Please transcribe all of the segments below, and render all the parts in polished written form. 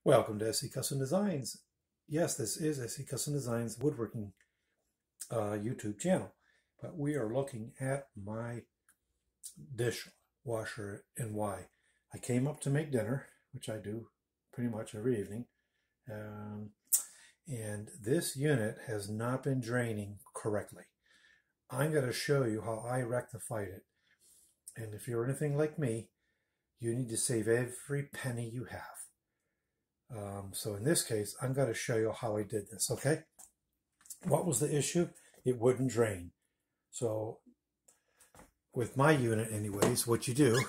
Welcome to SE Custom Designs. Yes, this is SE Custom Designs woodworking YouTube channel, but we are looking at my dishwasher and why. I came up to make dinner, which I do pretty much every evening, and this unit has not been draining correctly. I'm going to show you how I rectified it, and if you're anything like me, you need to save every penny you have. So in this case, I'm going to show you how I did this, okay? What was the issue? It wouldn't drain. So with my unit anyways, what you do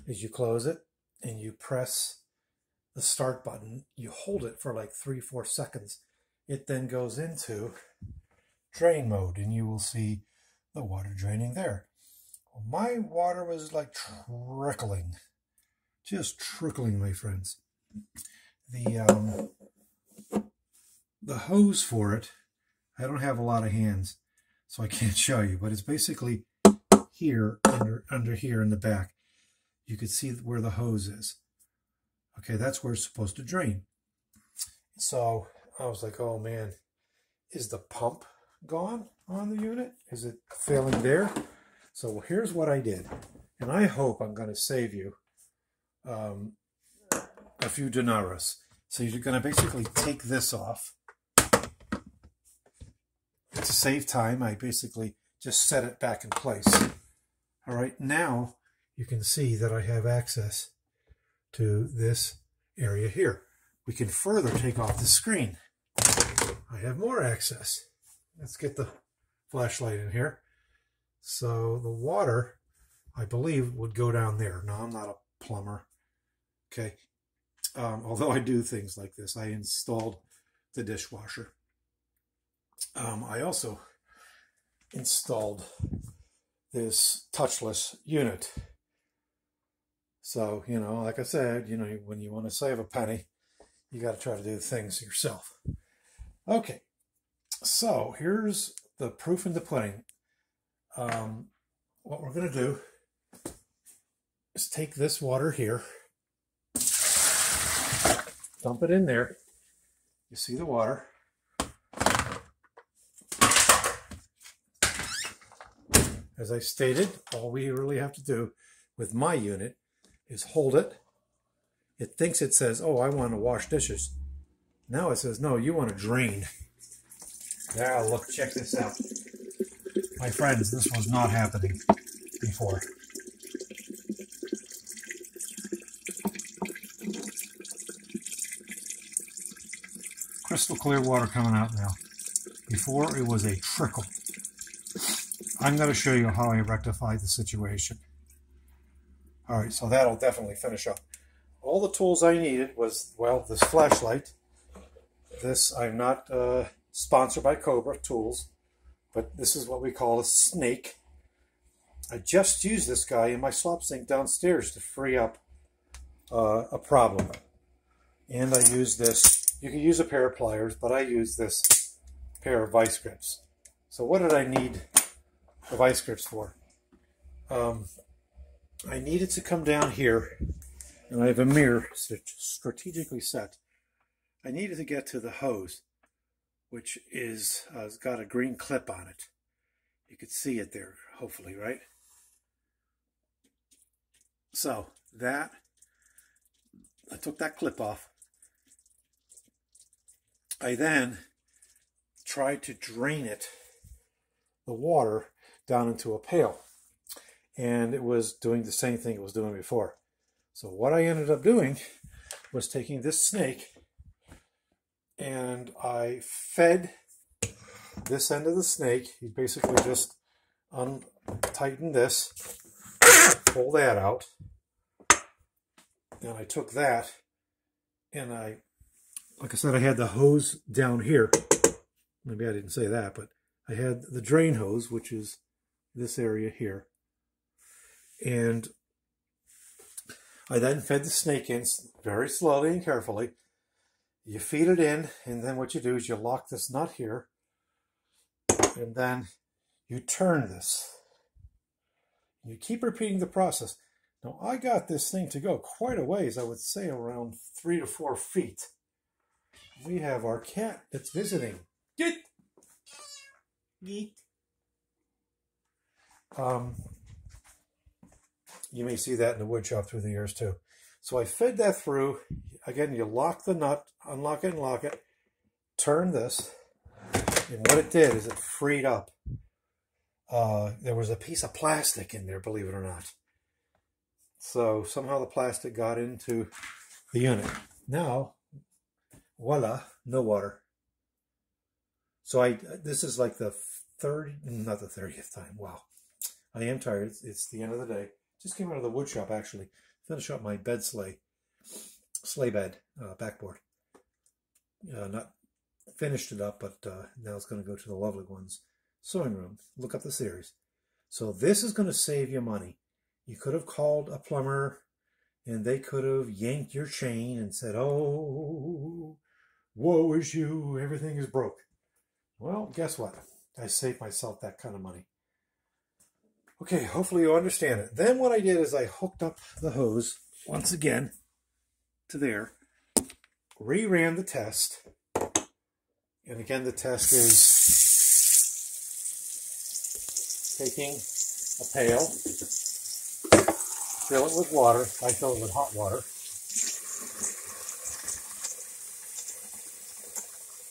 is you close it and you press the start button. You hold it for like 3-4 seconds. It then goes into drain mode and you will see the water draining there. Well, my water was like trickling. Just trickling, my friends. The hose for it, I don't have a lot of hands, so I can't show you, but it's basically here, under here in the back. You can see where the hose is. Okay, that's where it's supposed to drain. So I was like, oh man, is the pump gone on the unit? Is it failing there? So here's what I did, and I hope I'm going to save you a few dineros. So you're going to basically take this off. To save time, I basically just set it back in place. All right, now you can see that I have access to this area here. We can further take off the screen. I have more access. Let's get the flashlight in here. So the water, I believe, would go down there. Now, I'm not a plumber. Okay, although I do things like this. I installed the dishwasher. I also installed this touchless unit. So, you know, like I said, you know, when you want to save a penny, you got to try to do things yourself. Okay, so here's the proof in the pudding. What we're going to do is take this water here, dump it in there. You see the water. As I stated, all we really have to do with my unit is hold it. It thinks it says, oh, I want to wash dishes. Now it says, no, you want to drain. Now look, check this out. My friends, this was not happening before. Crystal clear water coming out now. Before, it was a trickle. I'm going to show you how I rectified the situation. All right, so that'll definitely finish up. All the tools I needed was, well, this flashlight. This, I'm not sponsored by Cobra Tools, but this is what we call a snake. I just used this guy in my slop sink downstairs to free up a problem. And I used this. You can use a pair of pliers, but I use this pair of vice grips. So what did I need the vice grips for? I needed to come down here, and I have a mirror strategically set. I needed to get to the hose, which is has got a green clip on it. You could see it there, hopefully, right? So that, I took that clip off. I then tried to drain it, the water, down into a pail. And it was doing the same thing it was doing before. So what I ended up doing was taking this snake and I fed this end of the snake. You basically just untighten this, pull that out. And I took that and like I said, I had the hose down here. Maybe I didn't say that, but I had the drain hose, which is this area here. And I then fed the snake in very slowly and carefully. You feed it in, and then what you do is you lock this nut here, and then you turn this. You keep repeating the process. Now I got this thing to go quite a ways, I would say around 3 to 4 feet. We have our cat that's visiting. Get! Yeet. You may see that in the wood shop through the years too. So I fed that through. Again, you lock the nut, unlock it and lock it, turn this, and what it did is it freed up. There was a piece of plastic in there, believe it or not. So somehow the plastic got into the unit. Now, voila, no water. So this is like the not the 30th time. Wow. I am tired. It's the end of the day. Just came out of the wood shop, actually. Finished up my bed sleigh bed, backboard. Not finished it up, but now it's going to go to the lovely one's sewing room. Look up the series. So this is going to save you money. You could have called a plumber, and they could have yanked your chain and said, "Oh, woe is you, everything is broke." Well, guess what? I saved myself that kind of money. Okay, hopefully you understand it. Then what I did is I hooked up the hose once again to there, reran the test, and again the test is taking a pail, fill it with water. I fill it with hot water,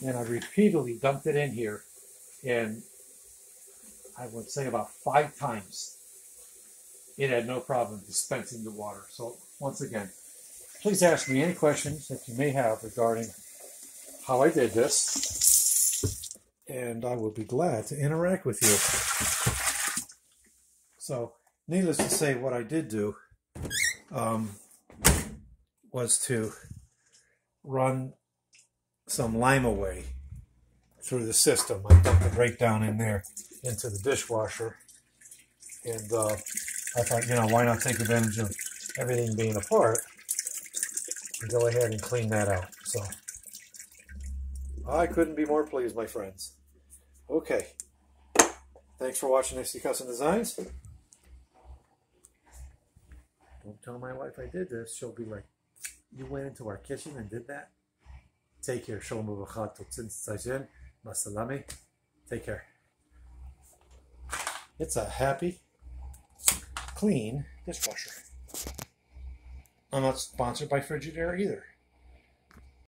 and I repeatedly dumped it in here, and I would say about 5 times. It had no problem dispensing the water. So once again, please ask me any questions that you may have regarding how I did this, and I will be glad to interact with you. So needless to say, what I did do was to run some lime away through the system. I dumped it right down in there into the dishwasher, and I thought, why not take advantage of everything being apart and go ahead and clean that out. So I couldn't be more pleased, my friends. Okay, thanks for watching XD Custom Designs. Don't tell my wife I did this. She'll be like, "You went into our kitchen and did that?" Take care. Shalom uvracha. Totzin tzayin. Masalami. Take care. It's a happy, clean dishwasher. I'm not sponsored by Frigidaire either.